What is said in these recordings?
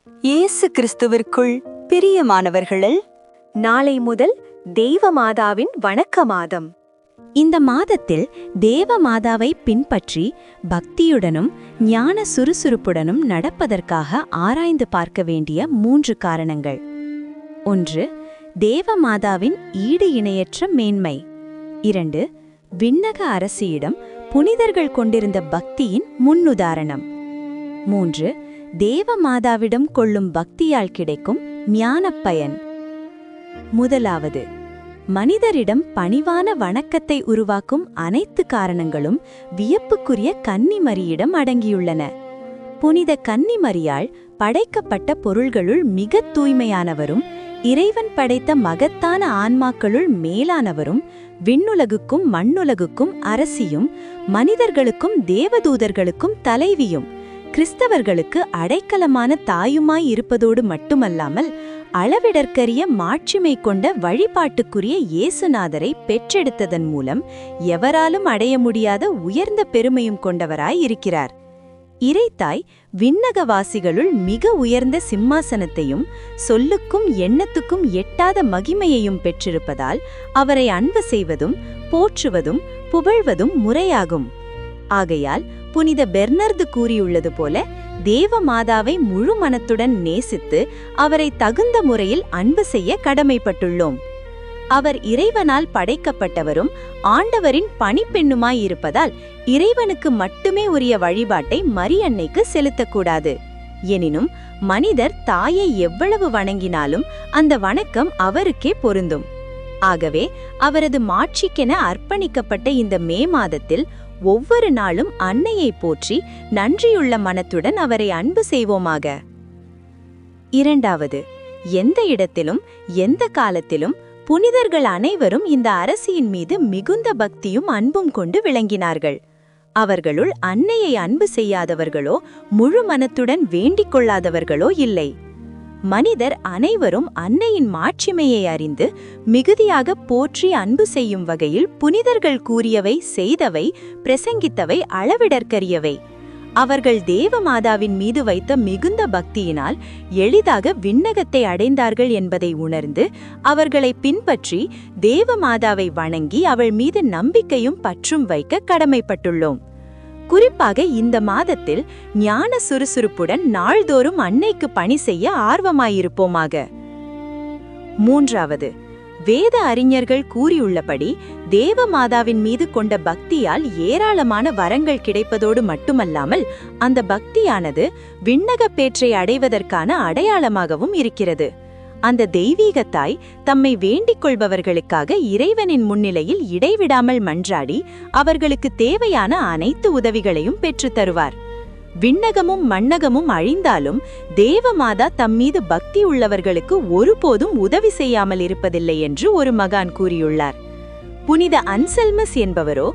இயேசு கிறிஸ்துவிற்குள் பிரியமானவர்களே, நாளை முதல் தேவமாதாவின் வணக்க மாதம். இந்த மாதத்தில் தேவமாதாவை பின்பற்றி பக்தியுடனும் ஞான சுறுசுறுப்புடனும் நடப்பதற்காக ஆராய்ந்து பார்க்க வேண்டிய 3 காரணங்கள். 1. தேவமாதாவின் ஈடு இணையற்ற மேன்மை. 2. விண்ணக அரசியிடம் புனிதர்கள் கொண்டிருந்த பக்தியின் முன்னுதாரணம். 3. தேவமாதாவிடம் கொள்ளும் பக்தியால் கிடைக்கும் ஞானப் பயன். முதலாவது, மனிதரிடம் பணிவான வணக்கத்தை உருவாக்கும் அனைத்து காரணங்களும் வியப்புக்குரிய கன்னிமரியிடம் அடங்கியுள்ளன. புனித கன்னிமரியால் படைக்கப்பட்ட பொருள்களுள் மிக தூய்மையானவரும், இறைவன் படைத்த மகத்தான ஆன்மாக்களுள் மேலானவரும், விண்ணுலகுக்கும் மண்ணுலகுக்கும் அரசியும், மனிதர்களுக்கும் தேவதூதர்களுக்கும் தலைவியும், கிறிஸ்தவர்களுக்கு அடைக்கலமான தாயுமாய் இருப்பதோடு மட்டுமல்லாமல் அளவிடற்கரிய மாட்சிமை கொண்ட வழிபாட்டுக்குரிய இயேசுநாதரை பெற்றெடுத்ததன் மூலம் எவராலும் அடைய முடியாத உயர்ந்த பெருமையும் கொண்டவராய் இருக்கிறார். இறைத்தாய் விண்ணகவாசிகளுள் மிக உயர்ந்த சிம்மாசனத்தையும் சொல்லுக்கும் எண்ணத்துக்கும் எட்டாத மகிமையையும் பெற்றிருப்பதால் அவரை அன்பு செய்வதும் போற்றுவதும் புகழ்வதும் முறையாகும். ஆகையால் புனித பெர்னர்து கூறியுள்ளது போல, தேவமாதாவை முழு மனத்துடன் நேசித்து அவரை தகுந்த முறையில் அன்பு செய்ய கடமைப்பட்டுள்ளோம். அவர் இறைவனால் படைக்கப்பட்டவரும் ஆண்டவரின் பணிப்பெண்ணுமாயிருப்பதால் இறைவனுக்கு மட்டுமே உரிய வழிபாட்டை மரியன்னைக்கு செலுத்தக்கூடாது. எனினும் மனிதர் தாயை எவ்வளவு வணங்கினாலும் அந்த வணக்கம் அவருக்கே பொருந்தும். ஆகவே அவரது மாட்சிக்கென அர்ப்பணிக்கப்பட்ட இந்த மே மாதத்தில் ஒவ்வொரு நாளும் அன்னையை போற்றி நன்றியுள்ள மனத்துடன் அவரை அன்பு செய்வோமாக. 2. எந்த இடத்திலும் எந்த காலத்திலும் புனிதர்கள் அனைவரும் இந்த அரசியின் மீது மிகுந்த பக்தியும் அன்பும் கொண்டு விளங்கினார்கள். அவர்களுள் அன்னையை அன்பு செய்யாதவர்களோ முழு மனத்துடன் வேண்டிக் கொள்ளாதவர்களோ இல்லை. மனிதர் அனைவரும் அன்னையின் மாட்சிமையை அறிந்து மிகுதியாக போற்றி அன்பு செய்யும் வகையில் புனிதர்கள் கூறியவை, செய்தவை, பிரசங்கித்தவை அளவிடற்கரியவை. அவர்கள் தேவமாதாவின் மீது வைத்த மிகுந்த பக்தியினால் எளிதாக விண்ணகத்தை அடைந்தார்கள் என்பதை உணர்ந்து அவர்களை பின்பற்றி தேவமாதாவை வணங்கி அவள் மீது நம்பிக்கையும் பற்றும் வைக்க கடமைப்பட்டுள்ளோம். குறிப்பாக இந்த மாதத்தில் ஞான சுறுசுறுப்புடன் நாள்தோறும் அன்னைக்கு பணி செய்ய ஆர்வமாயிருப்போமாக. 3. வேத அறிஞர்கள் கூறியுள்ளபடி தேவமாதாவின் மீது கொண்ட பக்தியால் ஏராளமான வரங்கள் கிடைப்பதோடு மட்டுமல்லாமல் அந்த பக்தியானது விண்ணகப் பேற்றை அடைவதற்கான அடையாளமாகவும் இருக்கிறது. அந்த தெய்வீகத்தாய் தம்மை வேண்டிக் கொள்பவர்களுக்காக இறைவனின் முன்னிலையில் இடைவிடாமல் மன்றாடி அவர்களுக்கு தேவையான அனைத்து உதவிகளையும் பெற்றுத் தருவார். விண்ணகமும் மண்ணகமும் அழிந்தாலும் தேவமாதா தம்மீது பக்தி உள்ளவர்களுக்கு ஒருபோதும் உதவி செய்யாமல் இருப்பதில்லை என்று ஒரு மகான் கூறியுள்ளார். புனித அன்செல்மஸ் என்பவரோ,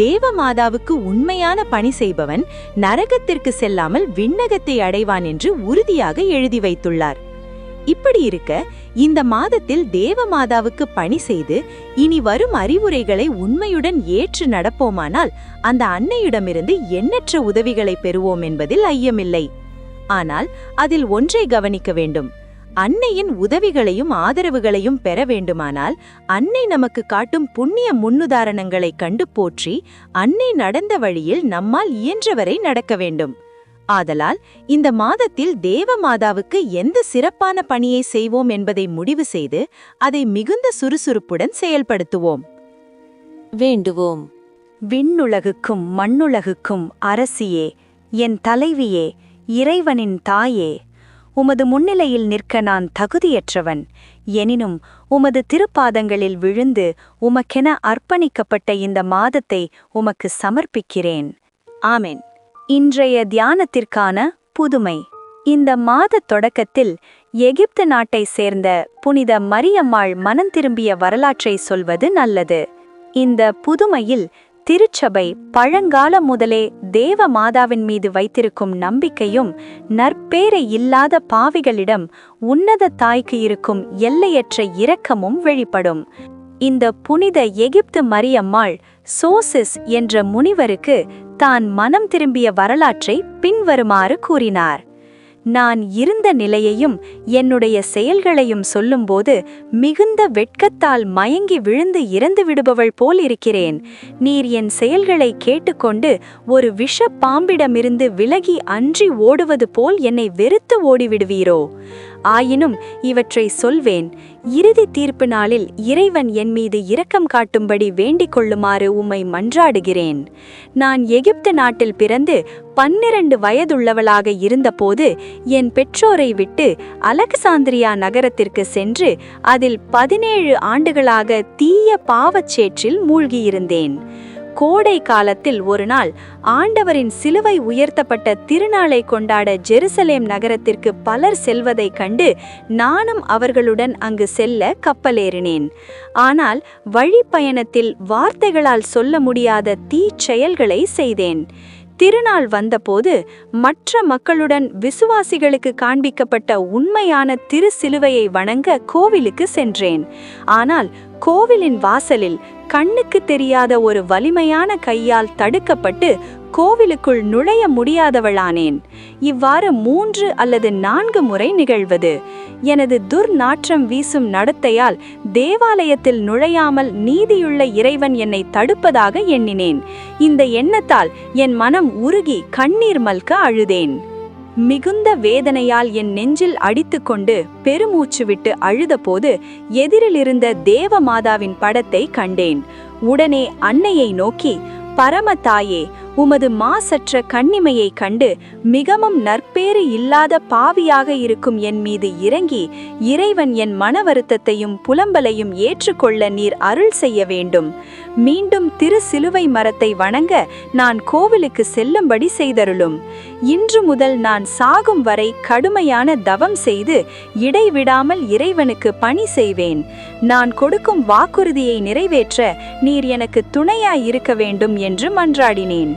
தேவமாதாவுக்கு உண்மையான பணி செய்பவன் நரகத்திற்கு செல்லாமல் விண்ணகத்தை அடைவான் என்று உறுதியாக எழுதி வைத்துள்ளார். இப்படி இருக்க இந்த மாதத்தில் தேவமாதாவுக்கு பணி செய்து இனி வரும் அறிவுரைகளை உண்மையுடன் ஏற்று நடப்போமானால் அந்த அன்னையிடமிருந்து எண்ணற்ற உதவிகளை பெறுவோம் என்பதில் ஐயமில்லை. ஆனால் அதில் ஒன்றை கவனிக்க வேண்டும். அன்னையின் உதவிகளையும் ஆதரவுகளையும் பெற வேண்டுமானால் அன்னை நமக்கு காட்டும் புண்ணிய முன்னுதாரணங்களை கண்டு போற்றி அன்னை நடந்த வழியில் நம்மால் இயன்றவரை நடக்க வேண்டும். ஆதலால் இந்த மாதத்தில் தேவமாதாவுக்கு எந்த சிறப்பான பணியை செய்வோம் என்பதை முடிவு செய்து அதை மிகுந்த சுறுசுறுப்புடன் செயல்படுத்துவோம். வேண்டுவோம். விண்ணுலகுக்கும் மண்ணுலகுக்கும் அரசியே, என் தலைவியே, இறைவனின் தாயே, உமது முன்னிலையில் நிற்க நான் தகுதியற்றவன். எனினும் உமது திருப்பாதங்களில் விழுந்து உமக்கென அர்ப்பணிக்கப்பட்ட இந்த மாதத்தை உமக்கு சமர்ப்பிக்கிறேன். ஆமென். இன்றைய தியானத்திற்கான புதுமை. இந்த மாத தொடக்கத்தில் எகிப்து நாட்டை சேர்ந்த புனித மரியம்மாள் மனம் திரும்பிய வரலாற்றை சொல்வது நல்லது. இந்த புதுமையில் திருச்சபை பழங்கால முதலே தேவ மாதாவின் மீது வைத்திருக்கும் நம்பிக்கையும் நற்பேரை இல்லாத பாவிகளிடம் உன்னத தாய்க்கு இருக்கும் எல்லையற்ற இரக்கமும் வெளிப்படும். இந்த புனித எகிப்து மரியம்மாள் சோசிஸ் என்ற முனிவருக்கு தான் மனம் திரும்பிய வரலாற்றை பின்வருமாறு கூறினார். நான் இருந்த நிலையையும் என்னுடைய செயல்களையும் சொல்லும்போது மிகுந்த வெட்கத்தால் மயங்கி விழுந்து இறந்து விடுபவள் போல் இருக்கிறேன். நீர் என் செயல்களை கேட்டுக்கொண்டு ஒரு விஷ பாம்பிடமிருந்து விலகி அன்றி ஓடுவது போல் என்னை வெறுத்து ஓடிவிடுவீரோ? ஆயினும் இவற்றை சொல்வேன். இறுதி தீர்ப்பு நாளில் இறைவன் என் மீது இரக்கம் காட்டும்படி வேண்டிக் கொள்ளுமாறு உம்மை மன்றாடுகிறேன். நான் எகிப்து நாட்டில் பிறந்து 12 வயதுள்ளவளாக இருந்தபோது என் பெற்றோரை விட்டு அலெக்சாந்திரியா நகரத்திற்கு சென்று அதில் 17 ஆண்டுகளாக தீய பாவச்சேற்றில் மூழ்கியிருந்தேன். கோடை காலத்தில் ஒரு நாள் ஆண்டவரின் சிலுவை உயர்த்தப்பட்ட திருநாளை கொண்டாட ஜெருசலேம் நகரத்திற்கு பலர் செல்வதைக் கண்டு நானும் அவர்களுடன் அங்கு செல்ல கப்பலேறினேன். ஆனால் வழிப்பயணத்தில் வார்த்தைகளால் சொல்ல முடியாத தீச்செயல்களை செய்தேன். திருநாள் வந்தபோது மற்ற மக்களுடன் விசுவாசிகளுக்கு காண்பிக்கப்பட்ட உண்மையான திருச்சிலுவையை வணங்க கோவிலுக்கு சென்றேன். ஆனால் கோவிலின் வாசலில் கண்ணுக்கு தெரியாத ஒரு வலிமையான கையால் தடுக்கப்பட்டு கோவிலுக்குள் நுழைய முடியாதவளானேன். இவ்வாறு 3 அல்லது 4 முறை நிகழ்வது. எனது துர்நாற்றம் வீசும் நடத்தையால் தேவாலயத்தில் நுழையாமல் நீதியுள்ள இறைவன் என்னை தடுப்பதாக எண்ணினேன். இந்த எண்ணத்தால் என் மனம் உருகி கண்ணீர் மல்க அழுதேன். மிகுந்த வேதனையால் என் நெஞ்சில் அடித்துக்கொண்டு பெருமூச்சு விட்டு அழுதபோது எதிரிலிருந்த தேவமாதாவின் படத்தை கண்டேன். உடனே அன்னையை நோக்கி, பரம தாயே, உமது மாசற்ற கண்ணிமையை கண்டு மிகவும் நற்பேறு இல்லாத பாவியாக இருக்கும் என் மீது இறங்கி இறைவன் என் மன வருத்தத்தையும் புலம்பலையும் ஏற்றுக்கொள்ள நீர் அருள் செய்ய வேண்டும். மீண்டும் திருச்சிலுவை மரத்தை வணங்க நான் கோவிலுக்கு செல்லும்படி செய்தருளும். இன்று முதல் நான் சாகும் வரை கடுமையான தவம் செய்து இடைவிடாமல் இறைவனுக்கு பணி செய்வேன். நான் கொடுக்கும் வாக்குறுதியை நிறைவேற்ற நீர் எனக்கு துணையாய் இருக்க வேண்டும் என்று மன்றாடினேன்.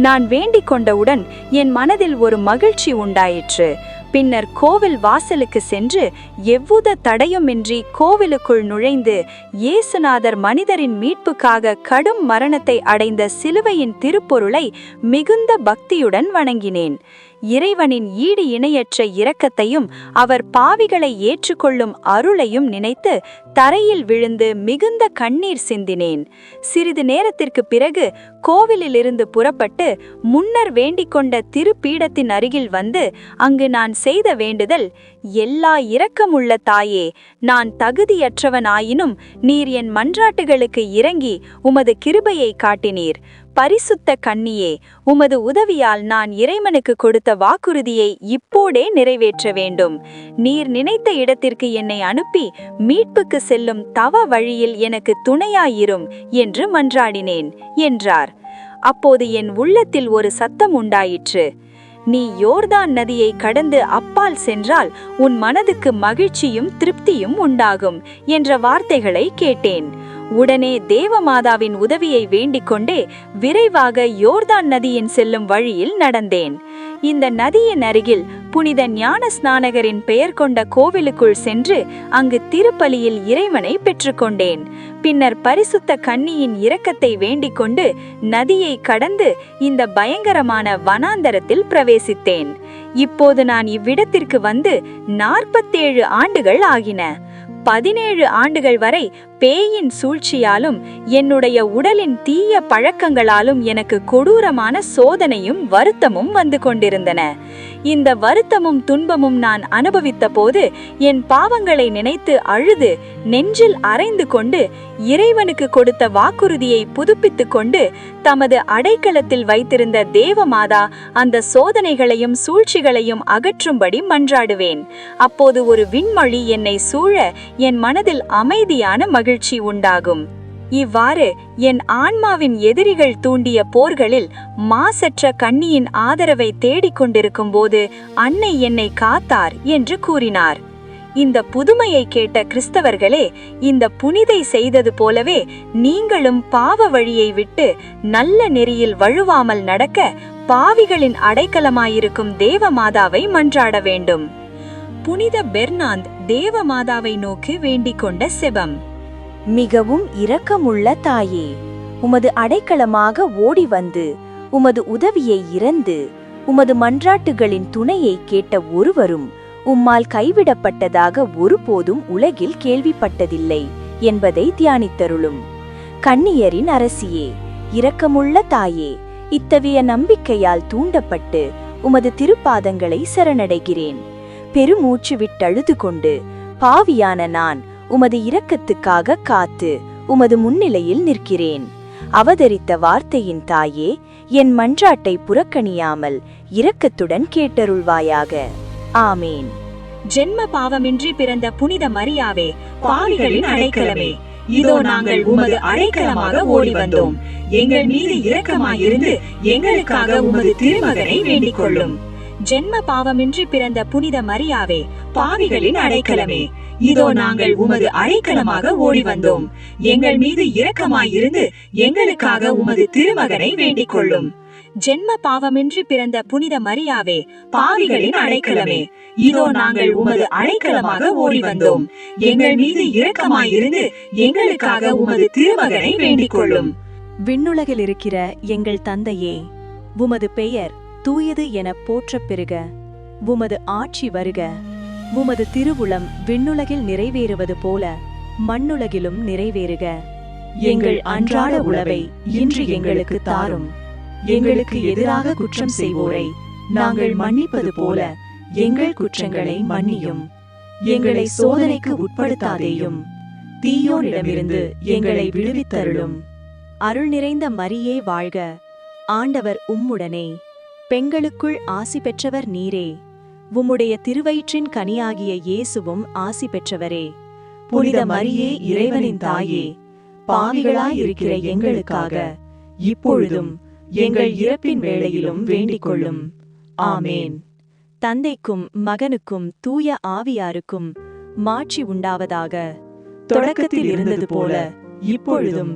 நான் வேண்டிக் கொண்டவுடன் என் மனதில் ஒரு மகிழ்ச்சி உண்டாயிற்று. பின்னர் கோவில் வாசலுக்கு சென்று எவ்வித தடையுமின்றி கோவிலுக்குள் நுழைந்து இயேசுநாதர் மனிதரின் மீட்புக்காக கடும் மரணத்தை அடைந்த சிலுவையின் திருப்பொருளை மிகுந்த பக்தியுடன் வணங்கினேன். இறைவனின் ஈடு இணையற்ற இரக்கத்தையும் அவர் பாவிகளை ஏற்றுக்கொள்ளும் அருளையும் நினைத்து தரையில் விழுந்து மிகுந்த கண்ணீர் சிந்தினேன். சிறிது நேரத்திற்கு பிறகு கோவிலிலிருந்து புறப்பட்டு முன்னர் வேண்டிக் கொண்ட திருப்பீடத்தின் அருகில் வந்து அங்கு நான் செய்த வேண்டுதல், எல்லா இரக்கமுள்ள தாயே, நான் தகுதியற்றவனாயினும் நீர் என் மன்றாட்டுகளுக்கு இறங்கி உமது கிருபையை காட்டினீர். பரிசுத்த கன்னியே, உமது உதவியால் நான் இறைவனுக்கு கொடுத்த வாக்குறுதியை இப்போதே நிறைவேற்ற வேண்டும். நீர் நினைத்த இடத்திற்கு என்னை அனுப்பி மீட்புக்கு செல்லும் தவ வழியில் எனக்கு துணையாயிரும் என்று மன்றாடினேன் என்றார். அப்போது என் உள்ளத்தில் ஒரு சத்தம் உண்டாயிற்று. நீ யோர்தான் நதியை கடந்து அப்பால் சென்றால் உன் மனதுக்கு மகிழ்ச்சியும் திருப்தியும் உண்டாகும் என்ற வார்த்தைகளை கேட்டேன். உடனே தேவமாதாவின் உதவியை வேண்டிக் கொண்டே விரைவாக யோர்தான் நதியின் செல்லும் வழியில் நடந்தேன். இந்த நதியின் அருகில் புனித ஞான ஸ்நானகரின் பெயர் கொண்ட கோவிலுக்குள் சென்று அங்கு திருப்பலியில் இறைவனை பெற்றுக்கொண்டேன். பின்னர் பரிசுத்த கன்னியின் இரக்கத்தை வேண்டிக் கொண்டு நதியை கடந்து இந்த பயங்கரமான வனாந்தரத்தில் பிரவேசித்தேன். இப்போது நான் இவ்விடத்திற்கு வந்து 47 ஆண்டுகள் ஆகின. 17 ஆண்டுகள் வரை பேயின் சூழ்ச்சியாலும் என்னுடைய உடலின் தீய பழக்கங்களாலும் எனக்கு கொடூரமான சோதனையும் வருத்தமும் வந்து கொண்டிருந்தன. இந்த வருத்தமும் துன்பமும் நான் அனுபவித்த போது என் பாவங்களை நினைத்து அழுது நெஞ்சில் அரைந்து கொண்டு இறைவனுக்கு கொடுத்த வாக்குறுதியை புதுப்பித்துக் கொண்டு தமது அடைக்கலத்தில் வைத்திருந்த தேவமாதா அந்த சோதனைகளையும் சூழ்ச்சிகளையும் அகற்றும்படி மன்றாடுவேன். அப்போது ஒரு விண்மொழி என்னை சூழ என் மனதில் அமைதியான மகிழ்ச்சி உண்டாகும். இவ்வாறு என் ஆன்மாவின் எதிரிகள் தூண்டிய போர்களில் மாசற்ற கன்னியின் ஆதரவை தேடிக்கொண்டிருக்கும் போது அன்னை என்னை காத்தார் என்று கூறினார். இந்த புதுமையை கேட்ட கிறிஸ்தவர்களே, இந்த புனிதை செய்தது போலவே நீங்களும் பாவ வழியை விட்டு நல்ல நெறியில் வழுவாமல் நடக்க பாவிகளின் அடைக்கலமாயிருக்கும் தேவமாதாவை மன்றாட வேண்டும். புனித பெர்னாந்த் தேவமாதாவை நோக்கி வேண்டிக் கொண்ட செபம். மிகவும் இரக்கமுள்ள தாயே, உமது அடைக்கலமாக ஓடி வந்து உமது உதவியை இறந்து உமது மன்றாட்டுகளின் துணையை கேட்ட ஒருவரும் உம்மால் கைவிடப்பட்டதாக ஒருபோதும் உலகில் கேள்விப்பட்டதில்லை என்பதை தியானித்தருளும். கன்னியரின் அரசியே, இரக்கமுள்ள தாயே, இத்தகைய நம்பிக்கையால் தூண்டப்பட்டு உமது திருப்பாதங்களை சரணடைகிறேன். பெருமூச்சு விட்டழுது கொண்டு பாவியான நான் உமது இரக்கத்துக்காக காத்து உமது முன்னிலையில் நிற்கிறேன். அவதரித்த வார்த்தையின் தாயே, என் மன்றாட்டை புறக்கணியாமல் இரக்கத்துடன் கேட்டருள்வாயாக. ஆமேன். ஜென்ம பாவமின்றி பிறந்த புனித மரியாவே, பாவிகளின் அடைக்கலமே, இதோ நாங்கள் உமது அடைக்கலமாக ஓடி வந்தோம். எங்கள் மீது இரக்கமாயிருந்து எங்களுக்காக உமது திருமகனை வேண்டிக் கொள்ளும். ஜென்ம பாவமின்றி பிறந்த புனித மரியாவே, பாவிகளின் அடைக்கலமே, இதோ நாங்கள் உமது அடைக்கலமாக ஓடி வந்தோம். எங்கள் மீது இரக்கமாயிருந்து எங்களுக்காக உமது திருமகனை வேண்டிக் கொள்ளும். ஜென்ம பாவமின்றி பிறந்த புனித மரியாவே, பாவிகளின் அடைக்கலமே, இதோ நாங்கள் உமது அடைக்கலமாக ஓடி வந்தோம். எங்கள் மீது இரக்கமாயிருந்து எங்களுக்காக உமது திருமகனை வேண்டிக் கொள்ளும். விண்ணுலகில் இருக்கிற எங்கள் தந்தையே, உமது பெயர் தூயது என போற்றப் பெறுக. உமது ஆட்சி வருக. உமது திருவுளம் விண்ணுலகில் நிறைவேறுவது போல மண்ணுலகிலும் நிறைவேறுக. எங்கள் அன்றாட உணவை இன்று எங்களுக்கு தாரும். எங்களுக்கு எதிராக குற்றம் செய்வோரை நாங்கள் மன்னிப்பது போல எங்கள் குற்றங்களை மன்னியும். எங்களை சோதனைக்கு உட்படுத்தாதேயும், தீயோனிடமிருந்து எங்களை விடுவித்தருளும். அருள் நிறைந்த மரியே வாழ்க. ஆண்டவர் உம்முடனே, பெண்களுக்குள் ஆசி பெற்றவர் நீரே. உம்முடைய திருவயிற்றின் கனியாகிய இயேசுவும் ஆசி பெற்றவரே. புனித மரியே, இறைவனின் தாயே, பாவிகளாயிருக்கிற எங்களுக்காக இப்பொழுதும் எங்கள் இறப்பின் வேளையிலும் வேண்டிக் கொள்ளும். ஆமேன். தந்தைக்கும் மகனுக்கும் தூய ஆவியாருக்கும் மாட்சி உண்டாவதாக. தொடக்கத்தில் இருந்தது போல இப்பொழுதும்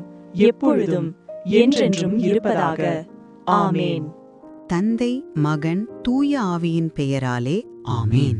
எப்பொழுதும் என்றென்றும் இருப்பதாக. ஆமேன். தந்தை, மகன், தூய ஆவியின் பெயராலே ஆமேன்.